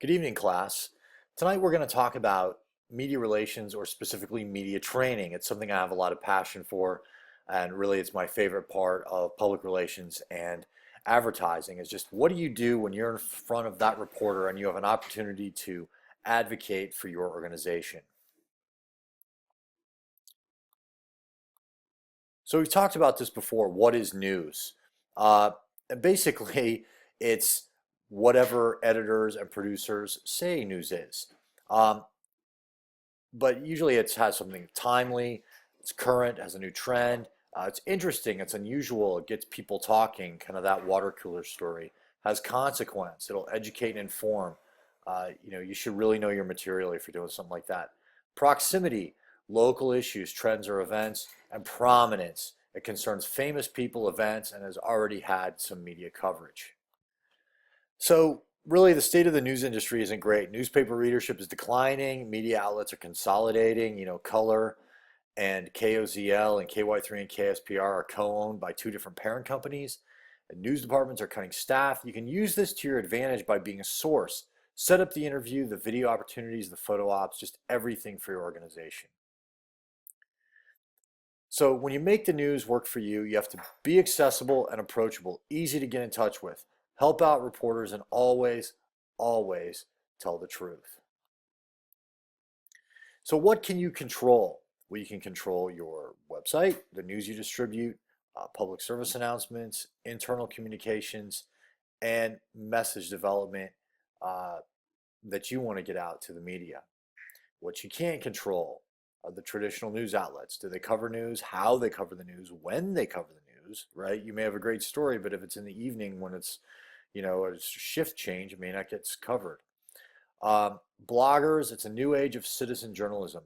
Good evening, class. Tonight we're going to talk about media relations, or specifically media training. It's something I have a lot of passion for, and really it's my favorite part of public relations and advertising is just what do you do when you're in front of that reporter and you have an opportunity to advocate for your organization. So we've talked about this before. What is news? And basically, it's whatever editors and producers say news is. Um, but usually it has something timely, it's current, has a new trend. It's interesting, it's unusual, it gets people talking, kind of that water cooler story. Has consequence, it'll educate and inform. You should really know your material if you're doing something like that. Proximity, local issues, trends or events, and prominence. It concerns famous people, events, and has already had some media coverage. So really the state of the news industry isn't great. Newspaper readership is declining, media outlets are consolidating, Color and KOZL and KY3 and KSPR are co-owned by two different parent companies. And news departments are cutting staff. You can use this to your advantage by being a source. Set up the interview, the video opportunities, the photo ops, just everything for your organization. So when you make the news work for you, you have to be accessible and approachable, easy to get in touch with, help out reporters, and always, always tell the truth. So what can you control? Well, you can control your website, the news you distribute, public service announcements, internal communications, and message development uh, that you want to get out to the media. What you can't control are the traditional news outlets. Do they cover news? How they cover the news? When they cover the news, right? You may have a great story, but if it's in the evening when it's, a shift change, it may not get covered. Bloggers, it's a new age of citizen journalism.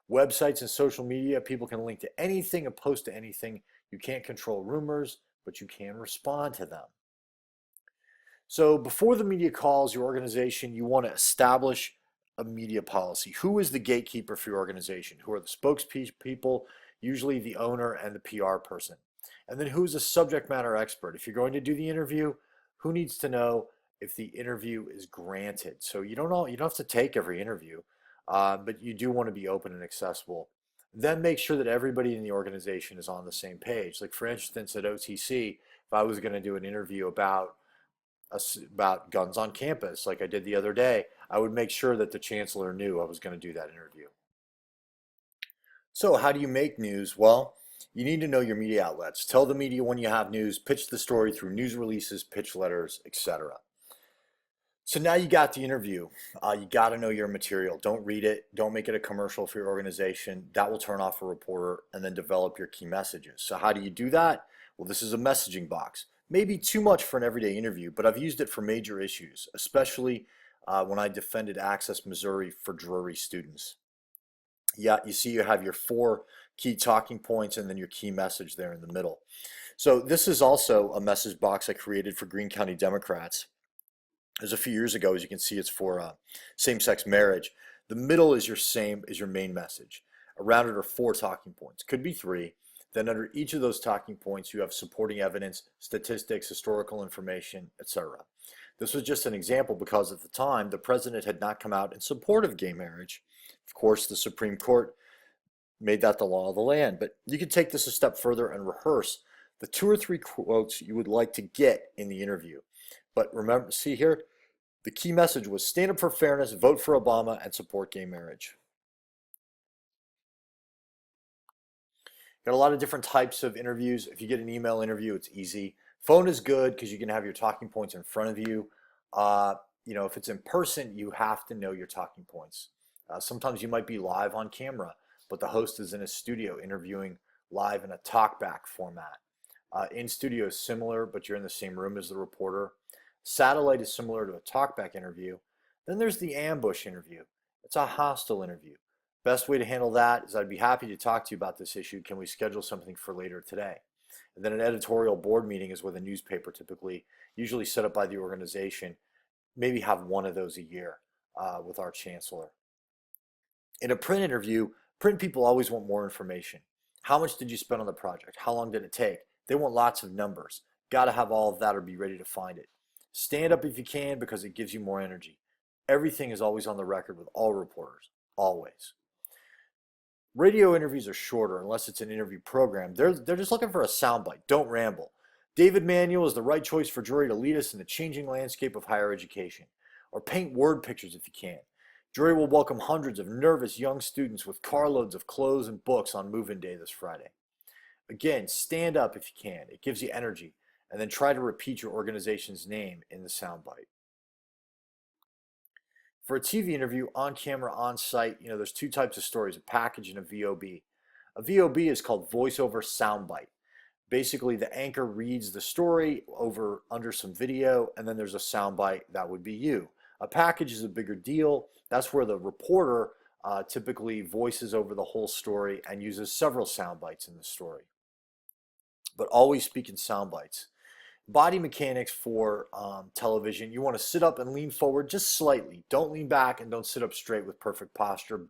Websites and social media, people can link to anything and post to anything. You can't control rumors, but you can respond to them. So before the media calls your organization, you want to establish a media policy. Who is the gatekeeper for your organization? Who are the spokespeople? Usually the owner and the PR person. And then who's a subject matter expert? If you're going to do the interview, who needs to know if the interview is granted? So you don't have to take every interview, but you do want to be open and accessible. Then make sure that everybody in the organization is on the same page. Like for instance, at OTC, if I was going to do an interview about guns on campus, like I did the other day, I would make sure that the chancellor knew I was going to do that interview. So how do you make news? Well, you need to know your media outlets. Tell the media when you have news, pitch the story through news releases, pitch letters, etc. So now you got the interview. You got to know your material. Don't read it. Don't make it a commercial for your organization. That will turn off a reporter, and then develop your key messages. So how do you do that? Well, this is a messaging box. Maybe too much for an everyday interview, but I've used it for major issues, especially when I defended Access Missouri for Drury students. Yeah, you see you have your 4 key talking points and then your key message there in the middle. So this is also a message box I created for Greene County Democrats. It was a few years ago. As you can see, it's for same-sex marriage. The middle is your main message. Around it are 4 talking points. Could be 3. Then under each of those talking points, you have supporting evidence, statistics, historical information, etc. This was just an example because at the time, the president had not come out in support of gay marriage. Of course, the Supreme Court made that the law of the land. But you could take this a step further and rehearse the 2 or 3 quotes you would like to get in the interview. But remember, see here, the key message was stand up for fairness, vote for Obama, and support gay marriage. Got a lot of different types of interviews. If you get an email interview, it's easy. Phone is good because you can have your talking points in front of you. If it's in person, you have to know your talking points. Sometimes you might be live on camera, but the host is in a studio interviewing live in a talkback format. In studio is similar, but you're in the same room as the reporter. Satellite is similar to a talkback interview. Then there's the ambush interview. It's a hostile interview. Best way to handle that is I'd be happy to talk to you about this issue. Can we schedule something for later today? And then an editorial board meeting is with a newspaper, usually set up by the organization. Maybe have one of those a year with our chancellor. In a print interview, print people always want more information. How much did you spend on the project? How long did it take? They want lots of numbers. Got to have all of that or be ready to find it. Stand up if you can because it gives you more energy. Everything is always on the record with all reporters, always. Radio interviews are shorter unless it's an interview program. They're just looking for a soundbite. Don't ramble. David Manuel is the right choice for jury to lead us in the changing landscape of higher education. Or paint word pictures if you can. Jury will welcome hundreds of nervous young students with carloads of clothes and books on move-in day this Friday. Again, stand up if you can. It gives you energy. And then try to repeat your organization's name in the soundbite. For a TV interview, on camera, on site, there's two types of stories, a package and a VOB. A VOB is called voiceover soundbite. Basically, the anchor reads the story under some video, and then there's a soundbite that would be you. A package is a bigger deal. That's where the reporter typically voices over the whole story and uses several soundbites in the story. But always speak in soundbites. Body mechanics for television, you want to sit up and lean forward just slightly. Don't lean back and don't sit up straight with perfect posture.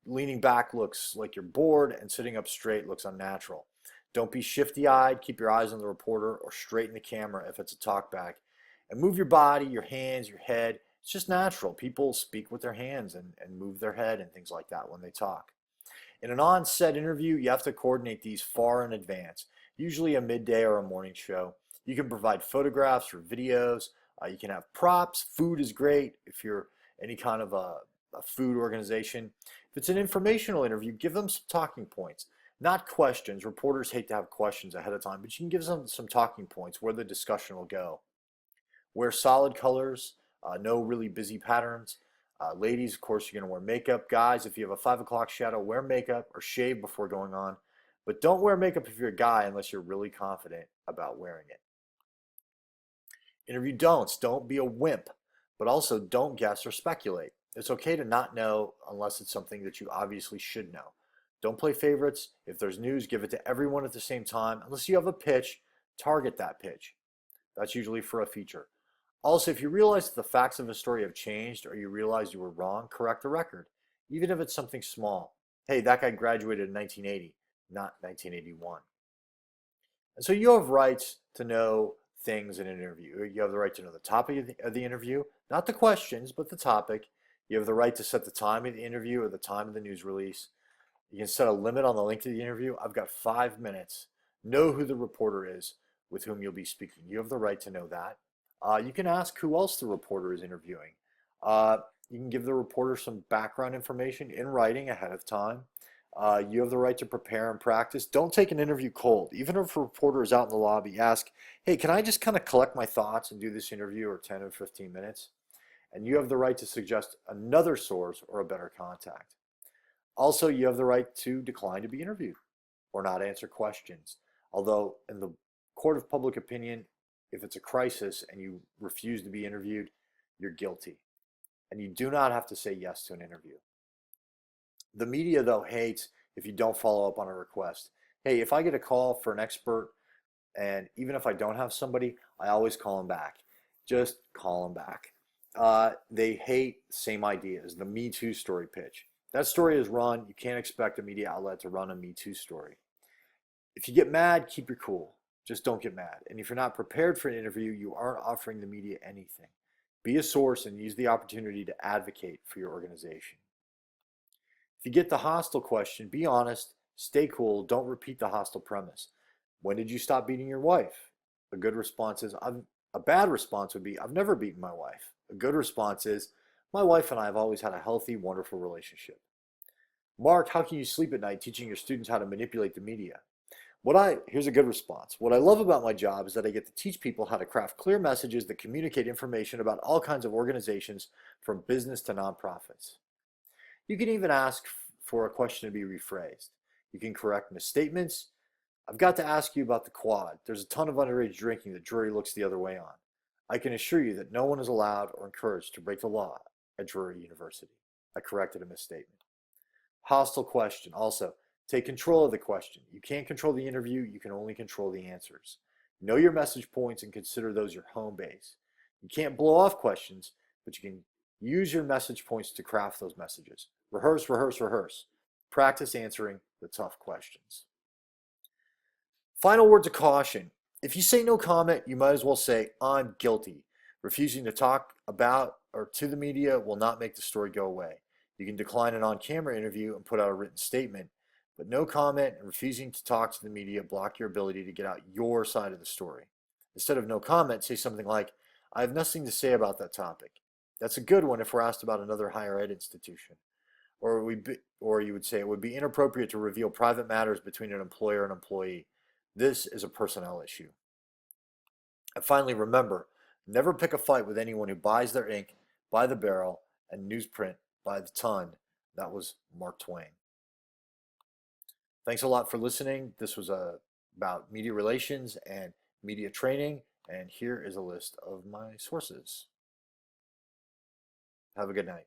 Leaning back looks like you're bored, and sitting up straight looks unnatural. Don't be shifty-eyed. Keep your eyes on the reporter or straighten the camera if it's a talkback. And move your body, your hands, your head. It's just natural. People speak with their hands and move their head and things like that when they talk. In an on-set interview, you have to coordinate these far in advance, usually a midday or a morning show. You can provide photographs or videos. You can have props. Food is great if you're any kind of a food organization. If it's an informational interview, give them some talking points, not questions. Reporters hate to have questions ahead of time, but you can give them some talking points where the discussion will go. Wear solid colors, no really busy patterns. Ladies, of course, you're going to wear makeup. Guys, if you have a 5 o'clock shadow, wear makeup or shave before going on. But don't wear makeup if you're a guy unless you're really confident about wearing it. Interview don'ts. Don't be a wimp, but also don't guess or speculate. It's okay to not know unless it's something that you obviously should know. Don't play favorites. If there's news, give it to everyone at the same time. Unless you have a pitch, target that pitch. That's usually for a feature. Also, if you realize that the facts of a story have changed or you realize you were wrong, correct the record, even if it's something small. Hey, that guy graduated in 1980, not 1981. And so you have rights to know things in an interview. You have the right to know the topic of the interview, not the questions, but the topic. You have the right to set the time of the interview or the time of the news release. You can set a limit on the length of the interview. I've got 5 minutes. Know who the reporter is with whom you'll be speaking. You have the right to know that. You can ask who else the reporter is interviewing. You can give the reporter some background information in writing ahead of time. You have the right to prepare and practice. Don't take an interview cold. Even if a reporter is out in the lobby, ask, hey, can I just kind of collect my thoughts and do this interview or 10 or 15 minutes? And you have the right to suggest another source or a better contact. Also, you have the right to decline to be interviewed or not answer questions. Although in the court of public opinion, if it's a crisis and you refuse to be interviewed, you're guilty. And you do not have to say yes to an interview. The media, though, hates if you don't follow up on a request. Hey, if I get a call for an expert, and even if I don't have somebody, I always call them back. Just call them back. They hate same ideas, the Me Too story pitch. That story is run. You can't expect a media outlet to run a Me Too story. If you get mad, keep your cool. Just don't get mad. And if you're not prepared for an interview, you aren't offering the media anything. Be a source and use the opportunity to advocate for your organization. If you get the hostile question, be honest, stay cool, don't repeat the hostile premise. When did you stop beating your wife? A good response is, a bad response would be, I've never beaten my wife. A good response is, my wife and I have always had a healthy, wonderful relationship. Mark, how can you sleep at night teaching your students how to manipulate the media? Here's a good response. What I love about my job is that I get to teach people how to craft clear messages that communicate information about all kinds of organizations, from business to nonprofits. You can even ask for a question to be rephrased. You can correct misstatements. I've got to ask you about the quad. There's a ton of underage drinking the jury looks the other way on. I can assure you that no one is allowed or encouraged to break the law at Drury University. I corrected a misstatement. Hostile question. Also, take control of the question. You can't control the interview. You can only control the answers. Know your message points and consider those your home base. You can't blow off questions, but you can use your message points to craft those messages. Rehearse, rehearse, rehearse. Practice answering the tough questions. Final words of caution. If you say no comment, you might as well say, I'm guilty. Refusing to talk about or to the media will not make the story go away. You can decline an on-camera interview and put out a written statement, but no comment and refusing to talk to the media block your ability to get out your side of the story. Instead of no comment, say something like, I have nothing to say about that topic. That's a good one if we're asked about another higher ed institution. Or you would say it would be inappropriate to reveal private matters between an employer and employee. This is a personnel issue. And finally, remember, never pick a fight with anyone who buys their ink by the barrel and newsprint by the ton. That was Mark Twain. Thanks a lot for listening. This was about media relations and media training, and here is a list of my sources. Have a good night.